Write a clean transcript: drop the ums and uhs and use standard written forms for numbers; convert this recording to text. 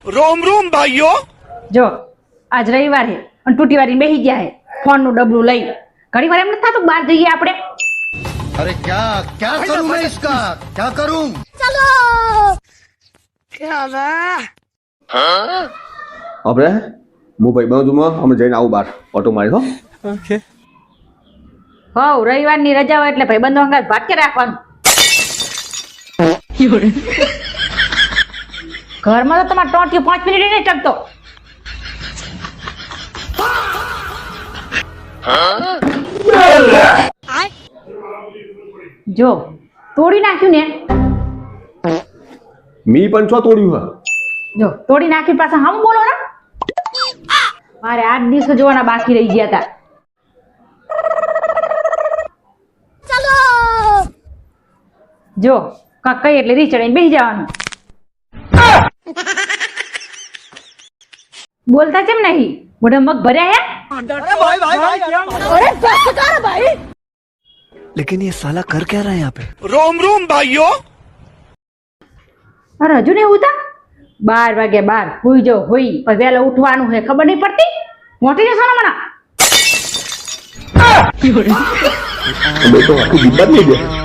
रोम रोम भाइयों। જો આજ રવિવાર છે અને તૂટી વાળી બેસી ગયા છે ફોન નું ડબલું લઈ ઘણી વાર એમ નથી થતું બહાર જઈએ આપણે अरे क्या क्या करूं मैं इसका क्या करूं આપણે હું ભાઈ બાજુમાં અમે જઈને આવું બહાર ઓટો મારી હો હવ રવિવારની રજા હોય એટલે ભાઈબંધો અંગાત ભાટકે રાખવાનું ઘરમાં તો તમારે ટોટિયું 5 મિનિટ નહીં ટકતો જો તોડી નાખ્યું ને મી પણ છો તોડ્યું હા જો તોડી નાખ્યું પાછા હમ બોલો ને મારે 8 દિવસો જોવાના બાકી રહી ગયા હતા જો કાક કઈ એટલે રી ચડીને બેસી જવાનું બોલતા કેમ નહીં મોઢા મગ ભર્યા હે लेकिन ये साला कर क्या रहा है यहाँ पे? रोम रोम भाइयों। અરે હજુ ને ઉતા 12 વાગ્યા 12 હુઈ જો હુઈ પણ વહેલા ઉઠવાનું છે ખબર નહીં પડતી મોટી જશો ને મણા અમે તો આખું દિમાગ લઈ ગયા